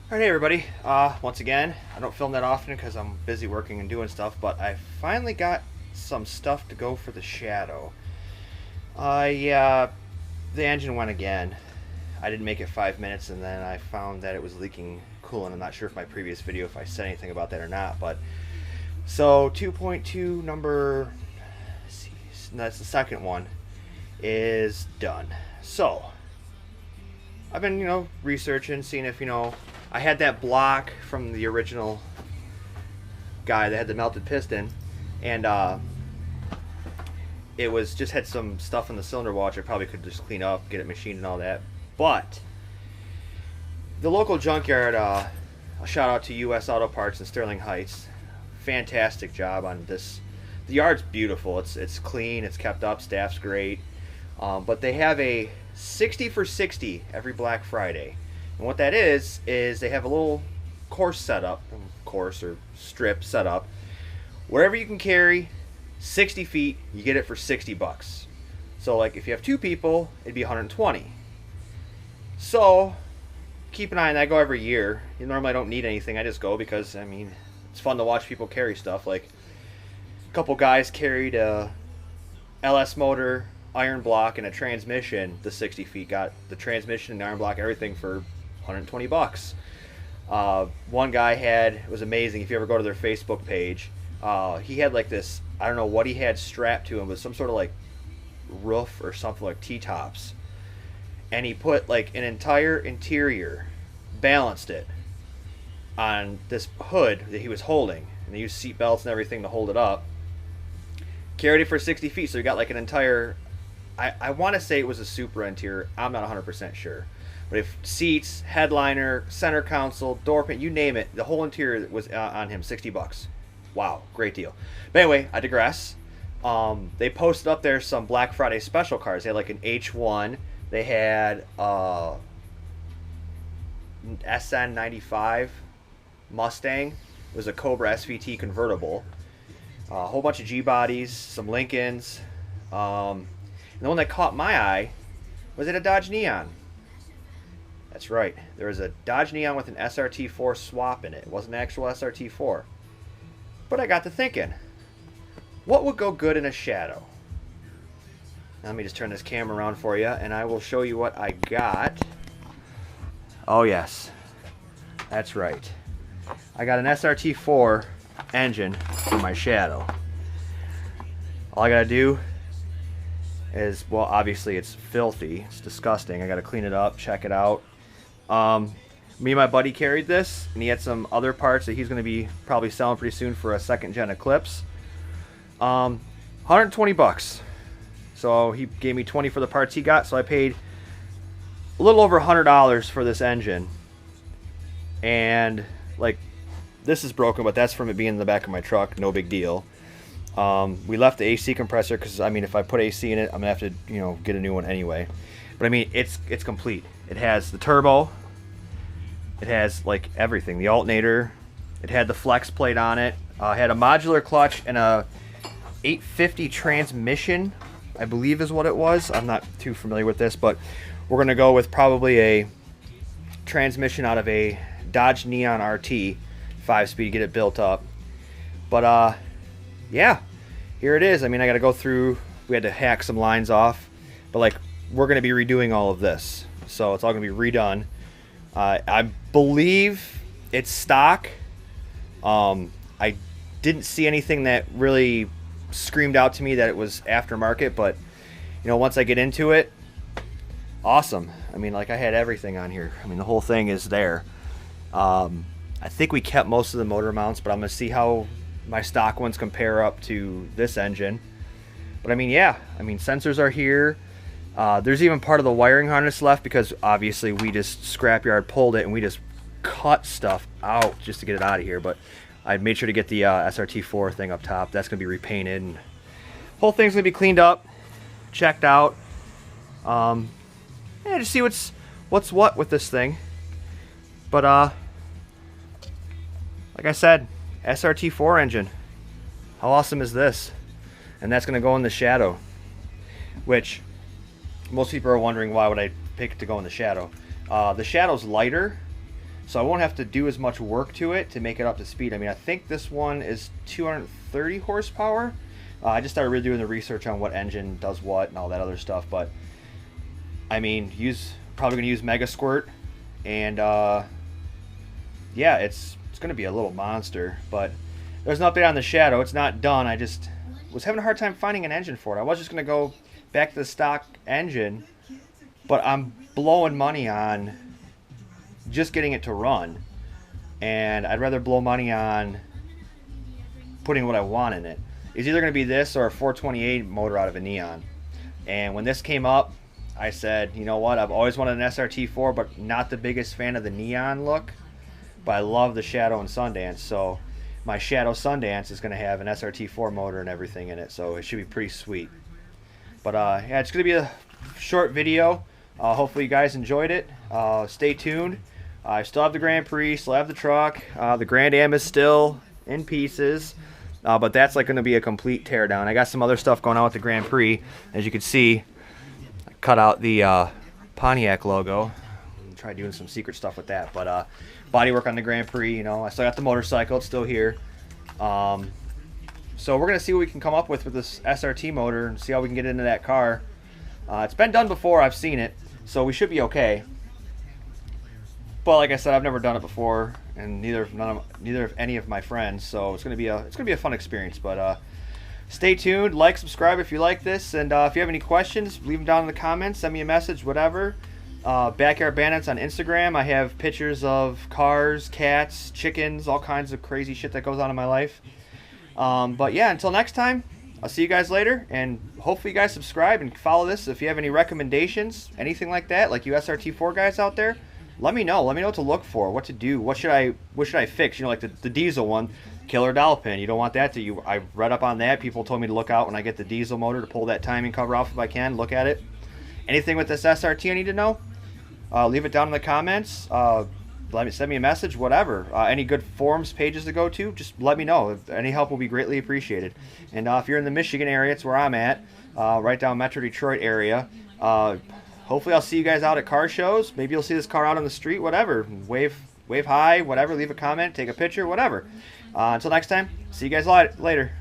Alright, hey everybody. Once again, I don't film that often because I'm busy working and doing stuff, but I finally got some stuff to go for the Shadow. The engine went again. I didn't make it 5 minutes, and then I found that it was leaking coolant. I'm not sure if my previous video, if I said anything about that or not, but so 2.2 number, let's see, that's the second one, is done. So I've been, researching, seeing if, I had that block from the original guy that had the melted piston, and it was just had some stuff in the cylinder wall which I probably could just clean up, get it machined and all that. But the local junkyard, a shout out to US Auto Parts in Sterling Heights, fantastic job on this. The yard's beautiful. It's clean, it's kept up, staff's great. But they have a 60 for 60 every Black Friday. And what that is they have a little course set up, course or strip set up. Wherever you can carry 60 feet, you get it for 60 bucks. So like if you have two people, it'd be 120. So keep an eye on that. I go every year. Normally I don't need anything. I just go because, it's fun to watch people carry stuff. Like a couple guys carried a LS motor, iron block, and a transmission. The 60 feet got the transmission and the iron block, everything for 120 bucks. One guy it was amazing. If you ever go to their Facebook page, he had like this, I don't know what he had strapped to him, but some sort of like roof or something, like T-tops. And he put like an entire interior, balanced it on this hood that he was holding. And they used seat belts and everything to hold it up. Carried it for 60 feet, so he got like an entire, I want to say it was a Supra interior. I'm not 100% sure. But if seats, headliner, center console, door pin, you name it, the whole interior was on him, 60 bucks. Wow, great deal. But anyway, I digress. They posted up there some Black Friday special cars. They had like an H1. They had SN95 Mustang. It was a Cobra SVT convertible. A whole bunch of G-bodies, some Lincolns. And the one that caught my eye was a Dodge Neon. That's right. There was a Dodge Neon with an SRT4 swap in it. It wasn't an actual SRT4. But I got to thinking, what would go good in a Shadow? Now, let me just turn this camera around for you, and I will show you what I got. Oh, yes. That's right. I got an SRT4 engine for my Shadow. All I got to do is, well, obviously it's filthy. It's disgusting. I got to clean it up, check it out. Me and my buddy carried this, and he had some other parts that he's going to be probably selling pretty soon for a second gen Eclipse. 120 bucks. So he gave me 20 for the parts he got, so I paid a little over $100 for this engine. And like, this is broken, but that's from it being in the back of my truck. No big deal. We left the AC compressor because if I put AC in it, I'm gonna have to get a new one anyway. But it's complete. It has the turbo. It has like everything. The alternator. It had the flex plate on it. It had a modular clutch and a 850 transmission, I believe is what it was. I'm not too familiar with this, but we're gonna go with probably a transmission out of a Dodge Neon RT 5-speed, get it built up. But yeah, here it is. I got to go through, we had to hack some lines off, but like, we're going to be redoing all of this, so it's all going to be redone. I believe it's stock. I didn't see anything that really screamed out to me that it was aftermarket, but once I get into it, awesome. Like, I had everything on here. the whole thing is there. I think we kept most of the motor mounts, but I'm going to see how my stock ones compare up to this engine. But yeah, sensors are here. There's even part of the wiring harness left because obviously we just scrapyard pulled it and we just cut stuff out just to get it out of here. But I made sure to get the SRT4 thing up top. That's going to be repainted, and the whole thing's going to be cleaned up, checked out. Yeah, just see what's what with this thing. But like I said, SRT4 engine. How awesome is this? And that's going to go in the Shadow, which most people are wondering, why would I pick to go in the Shadow? The Shadow's lighter, so I won't have to do as much work to it to make it up to speed. I mean, I think this one is 230 horsepower. I just started really doing the research on what engine does what and all that other stuff, but I mean, probably gonna use Mega Squirt, and yeah, it's gonna be a little monster. But there's an update on the Shadow. It's not done. I just was having a hard time finding an engine for it. I was just gonna go back to the stock engine, but I'm blowing money on just getting it to run, and I'd rather blow money on putting what I want in it. It's either going to be this or a 428 motor out of a Neon. And when this came up, I said, you know what, I've always wanted an SRT4, but not the biggest fan of the Neon look, but I love the Shadow and Sundance. So my Shadow Sundance is going to have an SRT4 motor and everything in it, so it should be pretty sweet. But yeah, it's going to be a short video. Hopefully you guys enjoyed it. Stay tuned. I still have the Grand Prix, still have the truck. The Grand Am is still in pieces, but that's like going to be a complete teardown. I got some other stuff going on with the Grand Prix. As you can see, I cut out the Pontiac logo. Try doing some secret stuff with that, but body work on the Grand Prix. You know, I still got the motorcycle; it's still here. So we're gonna see what we can come up with this SRT motor and see how we can get into that car. It's been done before; I've seen it, so we should be okay. But like I said, I've never done it before, and neither of any of my friends. So it's gonna be a fun experience. But stay tuned, like, subscribe if you like this, and if you have any questions, leave them down in the comments. Send me a message, whatever. Backyard Bandits on Instagram. I have pictures of cars, cats, chickens, all kinds of crazy shit that goes on in my life. But yeah, until next time, I'll see you guys later, and hopefully you guys subscribe and follow this. If you have any recommendations, anything like that, like you SRT4 guys out there, let me know. Let me know what to look for, what to do, what should I fix? You know, like the diesel one, killer dowel pin. You don't want that to. I read up on that. People told me to look out when I get the diesel motor to pull that timing cover off if I can. Look at it. Anything with this SRT I need to know? Leave it down in the comments. Send me a message, whatever. Any good forums pages to go to, just let me know. Any help will be greatly appreciated. And if you're in the Michigan area, it's where I'm at, right down Metro Detroit area. Hopefully I'll see you guys out at car shows. Maybe you'll see this car out on the street, whatever. Wave hi, whatever. Leave a comment, take a picture, whatever. Until next time, see you guys later.